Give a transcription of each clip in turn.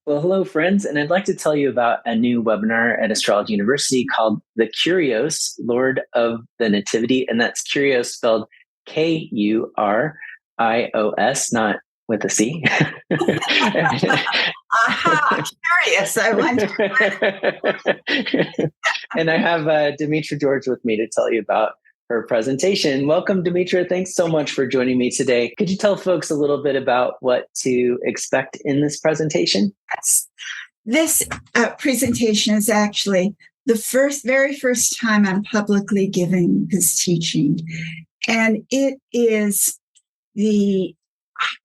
Well, hello, friends, and I'd like to tell you about a new webinar at Astrology University called The Kurios, Lord of the Nativity, and that's Kurios spelled Kurios, not with a C. Aha, curious. I wonder. And I have Demetra George with me to tell you about her presentation. Welcome, Demetra. Thanks so much for joining me today. Could you tell folks a little bit about what to expect in this presentation? Yes. This presentation is actually the very first time I'm publicly giving this teaching. And it is the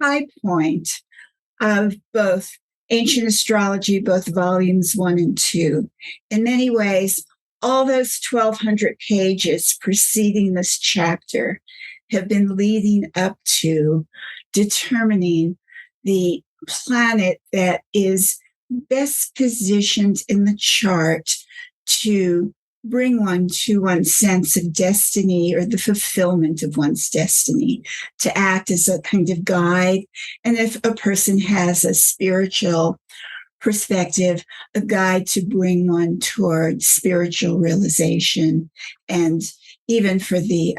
high point of both ancient astrology, both volumes 1 and 2. In many ways, all those 1,200 pages preceding this chapter have been leading up to determining the planet that is best positioned in the chart to bring one to one's sense of destiny or the fulfillment of one's destiny, to act as a kind of guide. And if a person has a spiritual perspective, a guide to bring one toward spiritual realization, and even for the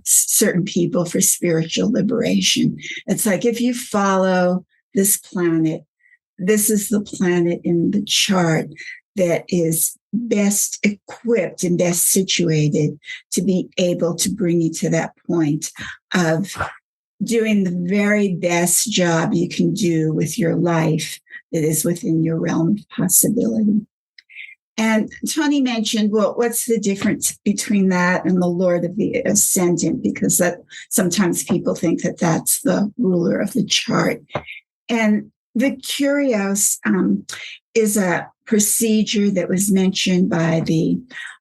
certain people for spiritual liberation. It's like if you follow this planet, this is the planet in the chart that is best equipped and best situated to be able to bring you to that point of doing the very best job you can do with your life that is within your realm of possibility. And Tony mentioned, well, what's the difference between that and the Lord of the Ascendant? Because that sometimes people think that that's the ruler of the chart. And the Kurios is a procedure that was mentioned by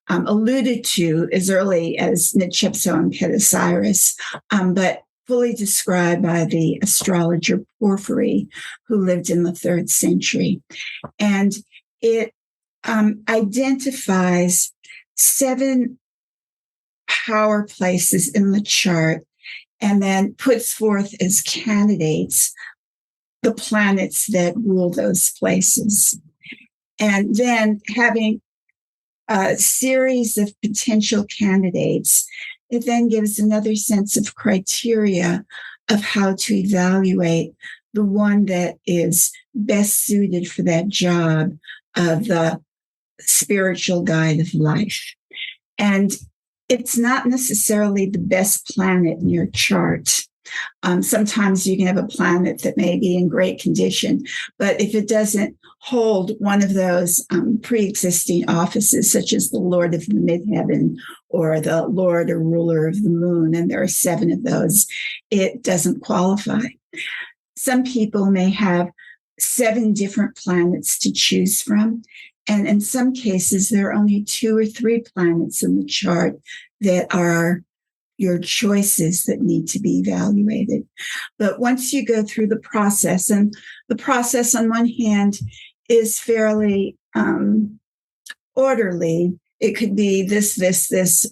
alluded to as early as Netshepso and Petasiris, but fully described by the astrologer Porphyry, who lived in the 3rd century. And it identifies 7 power places in the chart and then puts forth as candidates the planets that rule those places. And then having a series of potential candidates, it then gives another sense of criteria of how to evaluate the one that is best suited for that job of the spiritual guide of life. And it's not necessarily the best planet in your chart. Sometimes you can have a planet that may be in great condition, but if it doesn't hold one of those pre-existing offices, such as the Lord of the Midheaven or the Lord or ruler of the moon, and there are 7 of those, it doesn't qualify. Some people may have 7 different planets to choose from. And in some cases, there are only 2 or 3 planets in the chart that are your choices that need to be evaluated. But once you go through the process, and the process on one hand is fairly orderly, it could be this,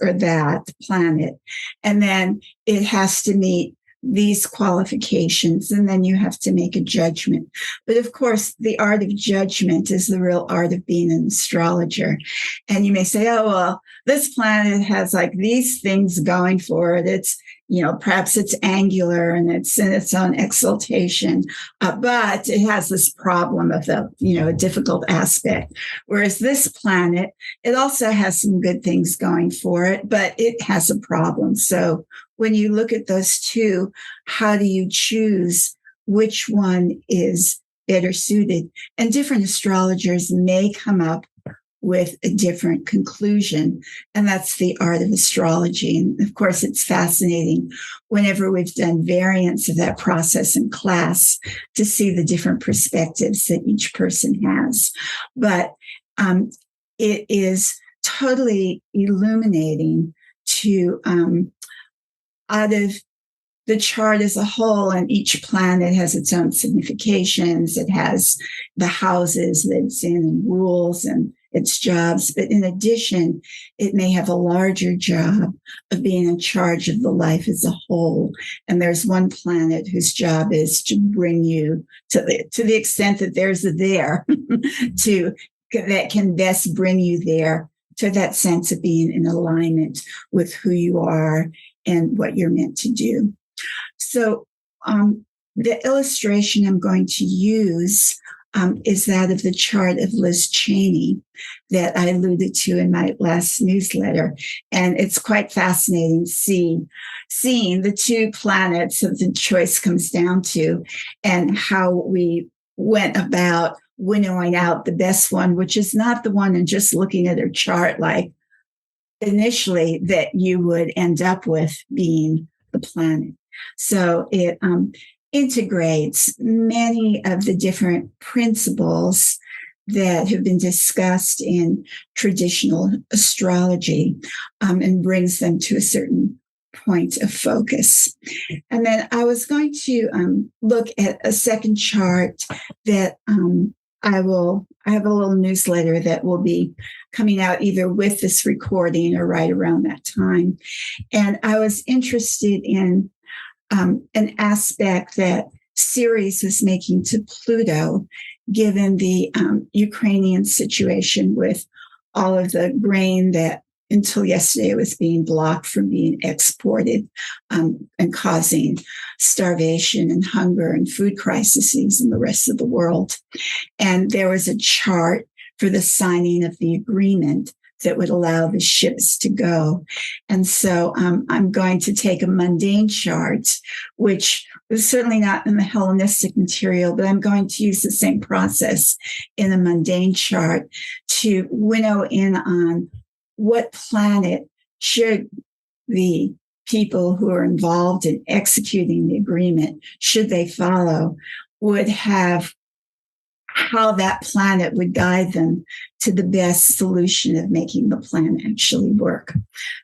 or that planet. And then it has to meet these qualifications, and then you have to make a judgment. But of course, the art of judgment is the real art of being an astrologer. And you may say, oh, well, this planet has like these things going for it. It's, perhaps it's angular and it's in its own exaltation, but it has this problem of a difficult aspect. Whereas this planet, it also has some good things going for it, but it has a problem. So when you look at those 2, how do you choose which one is better suited? And different astrologers may come up with a different conclusion. And that's the art of astrology. And of course, it's fascinating whenever we've done variants of that process in class to see the different perspectives that each person has. But it is totally illuminating to out of the chart as a whole, and each planet has its own significations. It has the houses that it's in and rules, and its jobs, but in addition, it may have a larger job of being in charge of the life as a whole. And there's one planet whose job is to bring you to the extent that there's a there that can best bring you there to that sense of being in alignment with who you are and what you're meant to do. So the illustration I'm going to use is that of the chart of Liz Cheney that I alluded to in my last newsletter. And it's quite fascinating seeing the two planets that the choice comes down to and how we went about winnowing out the best one, which is not the one and just looking at her chart like initially that you would end up with being the planet. So it integrates many of the different principles that have been discussed in traditional astrology and brings them to a certain point of focus. And then I was going to look at a second chart that I have a little newsletter that will be coming out either with this recording or right around that time. And I was interested in an aspect that Ceres was making to Pluto, given the Ukrainian situation with all of the grain that until yesterday was being blocked from being exported and causing starvation and hunger and food crises in the rest of the world. And there was a chart for the signing of the agreement that would allow the ships to go. And so I'm going to take a mundane chart, which was certainly not in the Hellenistic material, but I'm going to use the same process in a mundane chart to winnow in on what planet should the people who are involved in executing the agreement, should they follow, would have how that planet would guide them to the best solution of making the plan actually work.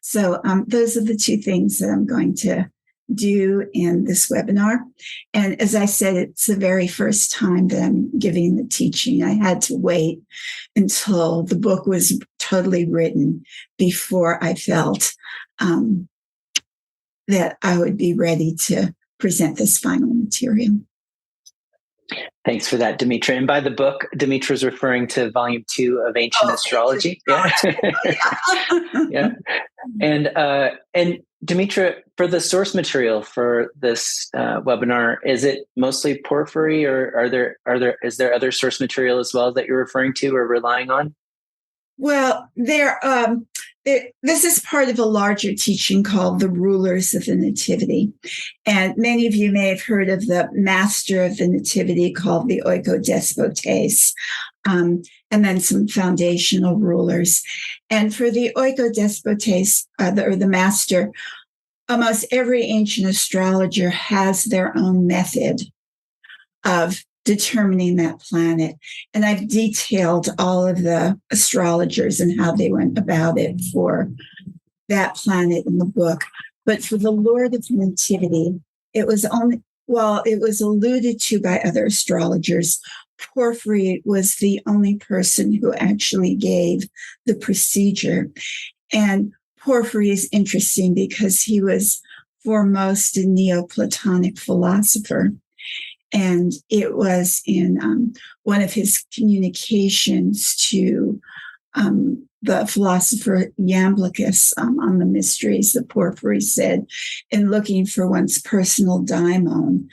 So those are the two things that I'm going to do in this webinar. And as I said, it's the very first time that I'm giving the teaching. I had to wait until the book was totally written before I felt that I would be ready to present this final material. Thanks for that, Demetra. And by the book, Demetra is referring to volume 2 of Ancient Astrology. Yeah. Yeah. And Demetra, for the source material for this webinar, is it mostly Porphyry, or is there other source material as well that you're referring to or relying on? Well, this is part of a larger teaching called the Rulers of the Nativity. And many of you may have heard of the master of the Nativity called the oikodespotes, and then some foundational rulers. And for the oikodespotes, or the master, almost every ancient astrologer has their own method of determining that planet. And I've detailed all of the astrologers and how they went about it for that planet in the book. But for the Lord of the Nativity, it was alluded to by other astrologers, Porphyry was the only person who actually gave the procedure. And Porphyry is interesting because he was foremost a Neoplatonic philosopher. And it was in one of his communications to the philosopher Iamblichus on the mysteries that Porphyry said, in looking for one's personal daimon.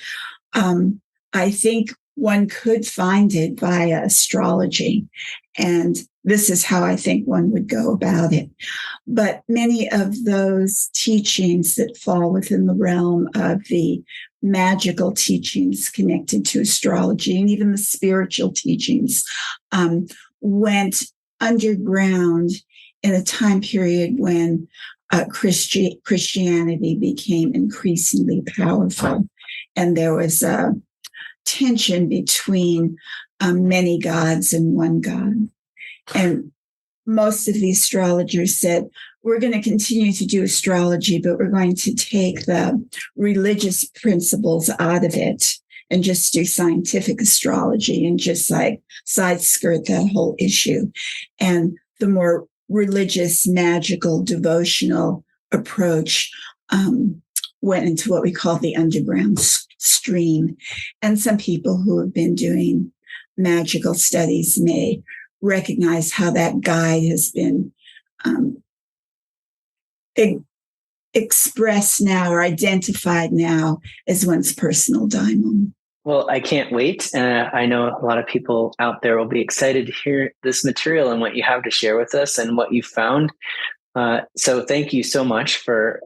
I think one could find it via astrology. And this is how I think one would go about it. But many of those teachings that fall within the realm of the magical teachings connected to astrology and even the spiritual teachings went underground in a time period when Christianity became increasingly powerful. And there was a tension between many gods and one God. And most of the astrologers said, we're going to continue to do astrology, but we're going to take the religious principles out of it and just do scientific astrology and just like side skirt that whole issue. And the more religious, magical, devotional approach went into what we call the underground stream. And some people who have been doing magical studies may recognize how that guide has been expressed now or identified now as one's personal daimon. Well, I can't wait. I know a lot of people out there will be excited to hear this material and what you have to share with us and what you found. So thank you so much for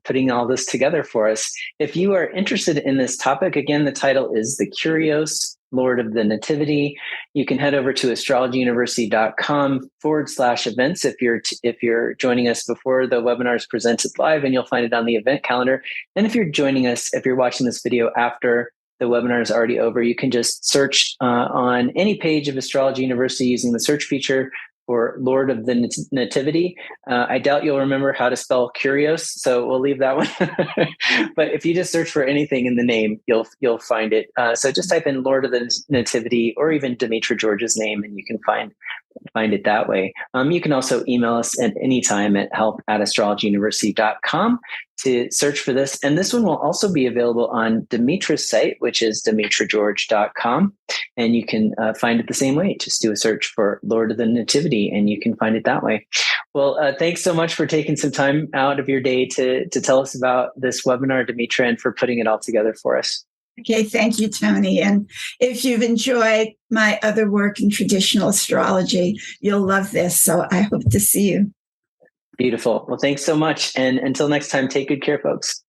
putting all this together for us. If you are interested in this topic, again, the title is The Kurios, Lord of the Nativity. You can head over to astrologyuniversity.com/events if you're joining us before the webinar is presented live, and you'll find it on the event calendar. And if you're joining us, if you're watching this video after the webinar is already over, you can just search on any page of Astrology University using the search feature for Lord of the Nativity. I doubt you'll remember how to spell Kurios, so we'll leave that one. But if you just search for anything in the name, you'll find it. So just type in Lord of the Nativity or even Demetra George's name, and you can find it that way. You can also email us at any time at help@astrologyuniversity.com to search for this. And this one will also be available on Demetra's site, which is demetrageorge.com. And you can find it the same way. Just do a search for Lord of the Nativity and you can find it that way. Well, thanks so much for taking some time out of your day to tell us about this webinar, Demetra, and for putting it all together for us. Okay, thank you, Tony. And if you've enjoyed my other work in traditional astrology, you'll love this. So I hope to see you. Beautiful. Well, thanks so much. And until next time, take good care, folks.